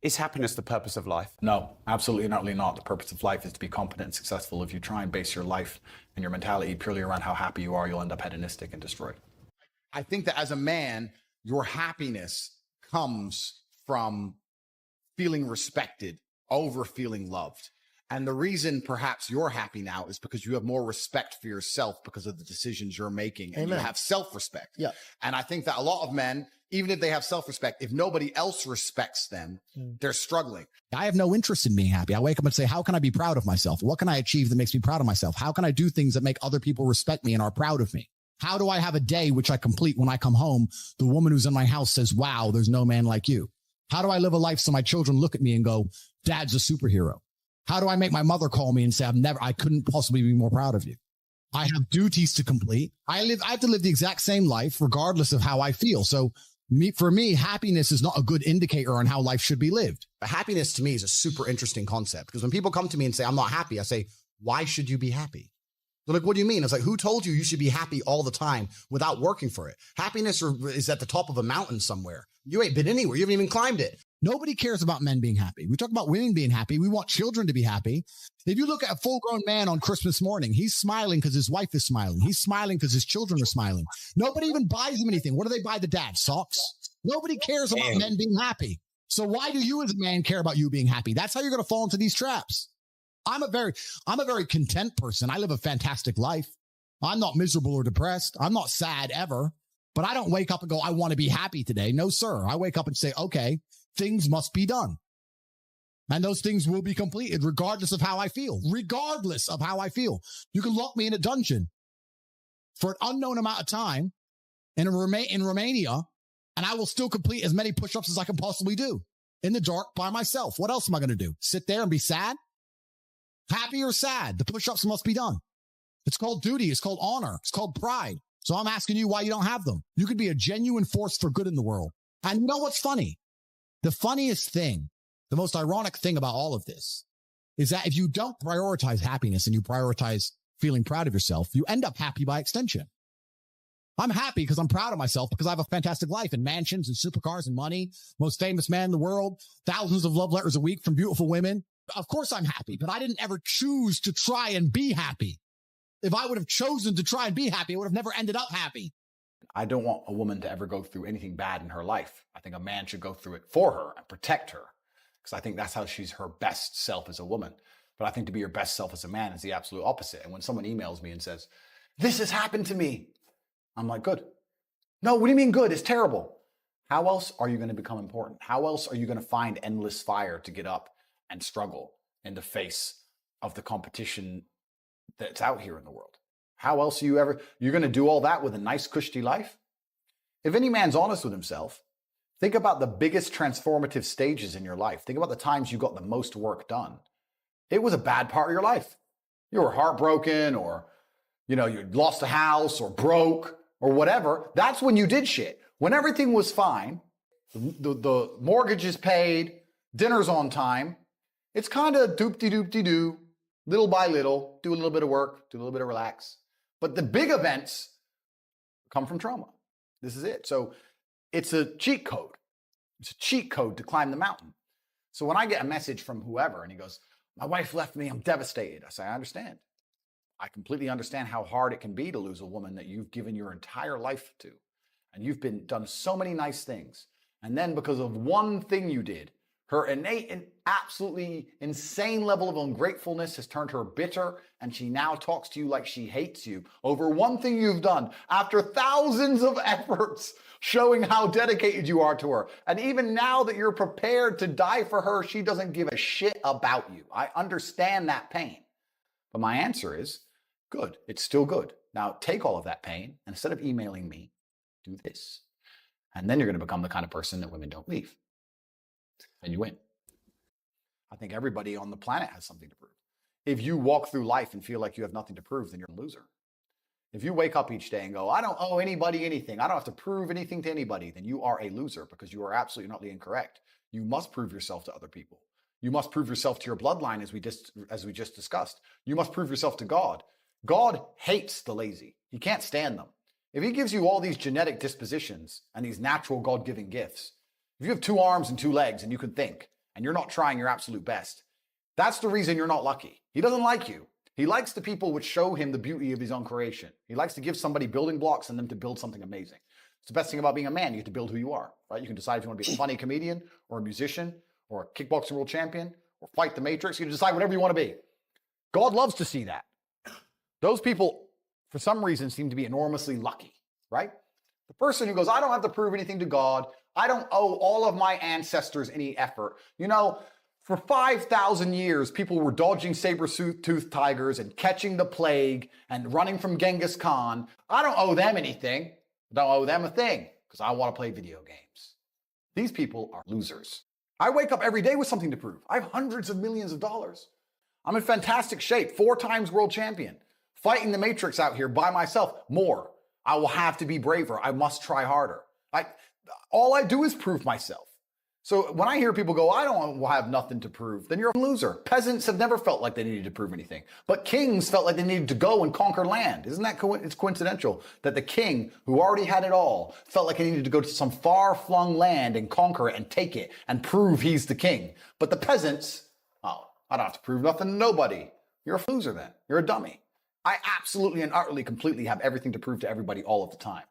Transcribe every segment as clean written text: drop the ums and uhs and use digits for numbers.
Is happiness the purpose of life? No, absolutely not. The purpose of life is to be competent and successful. If you try and base your life and your mentality purely around how happy you are, you'll end up hedonistic and destroyed. I think that as a man, your happiness comes from feeling respected over feeling loved. And the reason perhaps you're happy now is because you have more respect for yourself because of the decisions you're making. And you have self-respect. Yeah. And I think that a lot of men, even if they have self-respect, if nobody else respects them, they're struggling. I have no interest in being happy. I wake up and say, how can I be proud of myself? What can I achieve that makes me proud of myself? How can I do things that make other people respect me and are proud of me? How do I have a day which I complete when I come home? The woman who's in my house says, wow, there's no man like you. How do I live a life so my children look at me and go, Dad's a superhero? How do I make my mother call me and say, I couldn't possibly be more proud of you? I have duties to complete. I have to live the exact same life regardless of how I feel. So for me, happiness is not a good indicator on how life should be lived. But happiness to me is a super interesting concept because when people come to me and say, I'm not happy, I say, why should you be happy? They're like, what do you mean? It's like, who told you should be happy all the time without working for it? Happiness is at the top of a mountain somewhere. You ain't been anywhere. You haven't even climbed it. Nobody cares about men being happy. We talk about women being happy. We want children to be happy. If you look at a full-grown man on Christmas morning, he's smiling because his wife is smiling. He's smiling because his children are smiling. Nobody even buys him anything. What do they buy the dad? Socks? Nobody cares about men being happy. So why do you as a man care about you being happy? That's how you're going to fall into these traps. I'm a very content person. I live a fantastic life. I'm not miserable or depressed. I'm not sad ever, but I don't wake up and go, I want to be happy today. No, sir. I wake up and say, okay, things must be done. And those things will be completed regardless of how I feel. Regardless of how I feel. You can lock me in a dungeon for an unknown amount of time in Romania, and I will still complete as many push-ups as I can possibly do in the dark by myself. What else am I going to do? Sit there and be sad? Happy or sad? The push-ups must be done. It's called duty. It's called honor. It's called pride. So I'm asking you why you don't have them. You could be a genuine force for good in the world. And you know what's funny? The funniest thing, the most ironic thing about all of this is that if you don't prioritize happiness and you prioritize feeling proud of yourself, you end up happy by extension. I'm happy because I'm proud of myself because I have a fantastic life and mansions and supercars and money, most famous man in the world, thousands of love letters a week from beautiful women. Of course I'm happy, but I didn't ever choose to try and be happy. If I would have chosen to try and be happy, I would have never ended up happy. I don't want a woman to ever go through anything bad in her life. I think a man should go through it for her and protect her because I think that's how she's her best self as a woman. But I think to be your best self as a man is the absolute opposite. And when someone emails me and says, this has happened to me, I'm like, good. No, what do you mean good? It's terrible. How else are you going to become important? How else are you going to find endless fire to get up and struggle in the face of the competition that's out here in the world? How else are you're going to do all that with a nice, cushy life? If any man's honest with himself, think about the biggest transformative stages in your life. Think about the times you got the most work done. It was a bad part of your life. You were heartbroken or, you lost a house or broke or whatever. That's when you did shit. When everything was fine, the mortgage is paid, dinner's on time, it's kind of doop-de-doop-de-doo, little by little, do a little bit of work, do a little bit of relax. But the big events come from trauma. This is it. So it's a cheat code. It's a cheat code to climb the mountain. So when I get a message from whoever and he goes, my wife left me, I'm devastated. I say, I understand. I completely understand how hard it can be to lose a woman that you've given your entire life to. And you've done so many nice things. And then because of one thing you did, her innate and absolutely insane level of ungratefulness has turned her bitter, and she now talks to you like she hates you over one thing you've done after thousands of efforts showing how dedicated you are to her. And even now that you're prepared to die for her, she doesn't give a shit about you. I understand that pain. But my answer is, good. It's still good. Now take all of that pain, and instead of emailing me, do this. And then you're going to become the kind of person that women don't leave. And you win. I think everybody on the planet has something to prove. If you walk through life and feel like you have nothing to prove, then you're a loser. If you wake up each day and go, I don't owe anybody anything, I don't have to prove anything to anybody, then you are a loser because you are absolutely not incorrect. You must prove yourself to other people. You must prove yourself to your bloodline, as we just discussed. You must prove yourself to God. God hates the lazy. He can't stand them. If he gives you all these genetic dispositions and these natural God-given gifts, if you have 2 arms and 2 legs and you can think, and you're not trying your absolute best, that's the reason you're not lucky. He doesn't like you. He likes the people which show him the beauty of his own creation. He likes to give somebody building blocks and them to build something amazing. It's the best thing about being a man. You get to build who you are, right? You can decide if you want to be a funny comedian or a musician or a kickboxing world champion or fight the Matrix. You can decide whatever you want to be. God loves to see that. Those people, for some reason, seem to be enormously lucky, right? The person who goes, I don't have to prove anything to God. I don't owe all of my ancestors any effort. You know, for 5,000 years, people were dodging saber-toothed tigers and catching the plague and running from Genghis Khan. I don't owe them anything. I don't owe them a thing because I want to play video games. These people are losers. I wake up every day with something to prove. I have hundreds of millions of dollars. I'm in fantastic shape, 4 times world champion, fighting the Matrix out here by myself. More. I will have to be braver. I must try harder. All I do is prove myself. So when I hear people go, I don't have nothing to prove, then you're a loser. Peasants have never felt like they needed to prove anything, but kings felt like they needed to go and conquer land. Isn't that it's coincidental that the king who already had it all felt like he needed to go to some far-flung land and conquer it and take it and prove he's the king. But the peasants, oh, I don't have to prove nothing to nobody. You're a loser then. You're a dummy. I absolutely and utterly, completely have everything to prove to everybody all of the time.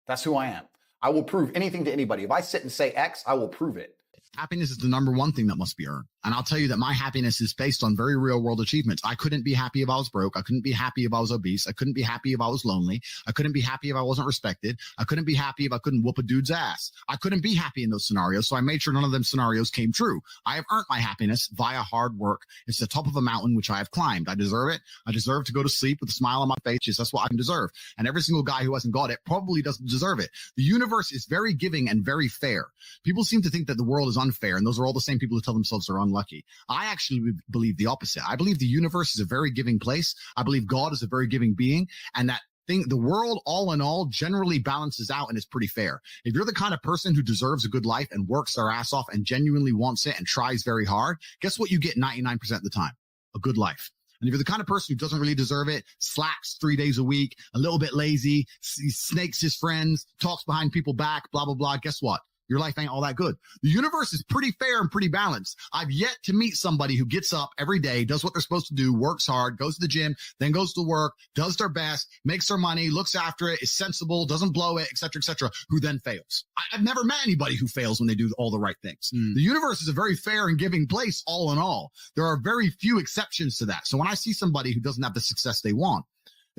That's who I am. I will prove anything to anybody. If I sit and say X, I will prove it. Happiness is the number one thing that must be earned. And I'll tell you that my happiness is based on very real world achievements. I couldn't be happy if I was broke. I couldn't be happy if I was obese. I couldn't be happy if I was lonely. I couldn't be happy if I wasn't respected. I couldn't be happy if I couldn't whoop a dude's ass. I couldn't be happy in those scenarios. So I made sure none of them scenarios came true. I have earned my happiness via hard work. It's the top of a mountain, which I have climbed. I deserve it. I deserve to go to sleep with a smile on my face. Just that's what I deserve. And every single guy who hasn't got it probably doesn't deserve it. The universe is very giving and very fair. People seem to think that the world is unfair, and those are all the same people who tell themselves they're unlucky. I actually believe the opposite. I believe the universe is a very giving place. I believe God is a very giving being, and that the world all in all generally balances out and is pretty fair. If you're the kind of person who deserves a good life and works their ass off and genuinely wants it and tries very hard, guess what you get 99% of the time? A good life. And if you're the kind of person who doesn't really deserve it, slacks 3 days a week, a little bit lazy, snakes his friends, talks behind people's back, blah, blah, blah, guess what? Your life ain't all that good. The universe is pretty fair and pretty balanced. I've yet to meet somebody who gets up every day, does what they're supposed to do, works hard, goes to the gym, then goes to work, does their best, makes their money, looks after it, is sensible, doesn't blow it, et cetera, who then fails. I've never met anybody who fails when they do all the right things. The universe is a very fair and giving place all in all. There are very few exceptions to that. So when I see somebody who doesn't have the success they want,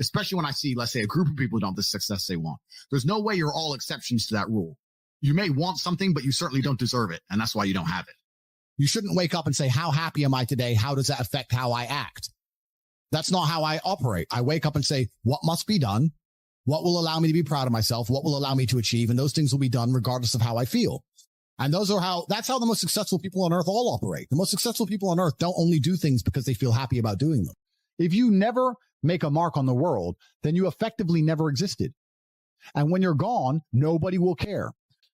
especially when I see, let's say, a group of people who don't have the success they want, there's no way you're all exceptions to that rule. You may want something, but you certainly don't deserve it. And that's why you don't have it. You shouldn't wake up and say, how happy am I today? How does that affect how I act? That's not how I operate. I wake up and say, what must be done? What will allow me to be proud of myself? What will allow me to achieve? And those things will be done regardless of how I feel. And that's how the most successful people on earth all operate. The most successful people on earth don't only do things because they feel happy about doing them. If you never make a mark on the world, then you effectively never existed. And when you're gone, nobody will care.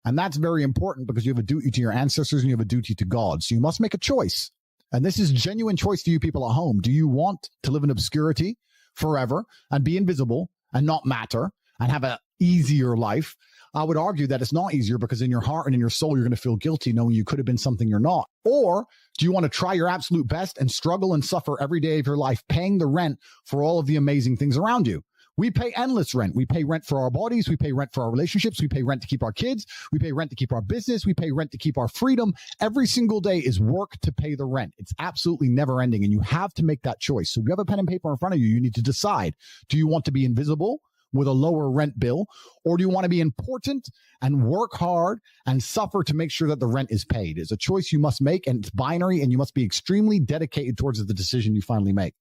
And that's very important because you have a duty to your ancestors and you have a duty to God. So you must make a choice. And this is a genuine choice to you people at home. Do you want to live in obscurity forever and be invisible and not matter and have an easier life? I would argue that it's not easier because in your heart and in your soul, you're going to feel guilty knowing you could have been something you're not. Or do you want to try your absolute best and struggle and suffer every day of your life, paying the rent for all of the amazing things around you? We pay endless rent. We pay rent for our bodies. We pay rent for our relationships. We pay rent to keep our kids. We pay rent to keep our business. We pay rent to keep our freedom. Every single day is work to pay the rent. It's absolutely never ending. And you have to make that choice. So if you have a pen and paper in front of you, you need to decide, do you want to be invisible with a lower rent bill, or do you want to be important and work hard and suffer to make sure that the rent is paid? It's a choice you must make, and it's binary, and you must be extremely dedicated towards the decision you finally make.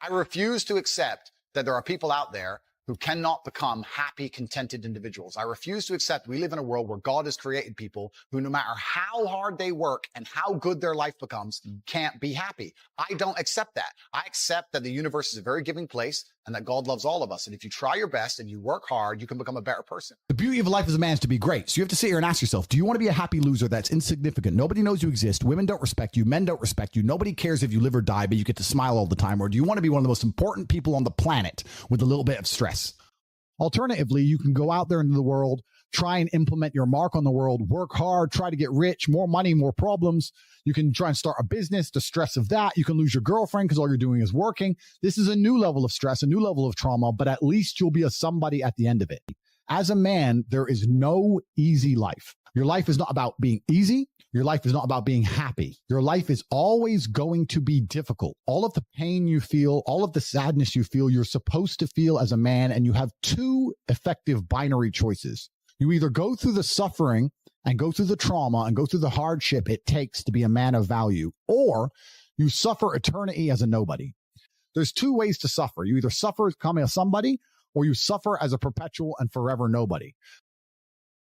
I refuse to accept that there are people out there who cannot become happy, contented individuals. I refuse to accept we live in a world where God has created people who, no matter how hard they work and how good their life becomes, can't be happy. I don't accept that. I accept that the universe is a very giving place and that God loves all of us. And if you try your best and you work hard, you can become a better person. The beauty of life as a man is to be great. So you have to sit here and ask yourself, do you want to be a happy loser that's insignificant? Nobody knows you exist. Women don't respect you. Men don't respect you. Nobody cares if you live or die, but you get to smile all the time. Or do you want to be one of the most important people on the planet with a little bit of stress? Alternatively, you can go out there into the world, try and implement your mark on the world, work hard, try to get rich, more money, more problems. You can try and start a business, the stress of that. You can lose your girlfriend because all you're doing is working. This is a new level of stress, a new level of trauma, but at least you'll be a somebody at the end of it. As a man, there is no easy life. Your life is not about being easy. Your life is not about being happy. Your life is always going to be difficult. All of the pain you feel, all of the sadness you feel, you're supposed to feel as a man, and you have two effective binary choices. You either go through the suffering and go through the trauma and go through the hardship it takes to be a man of value, or you suffer eternity as a nobody. There's two ways to suffer. You either suffer as becoming a somebody, or you suffer as a perpetual and forever nobody.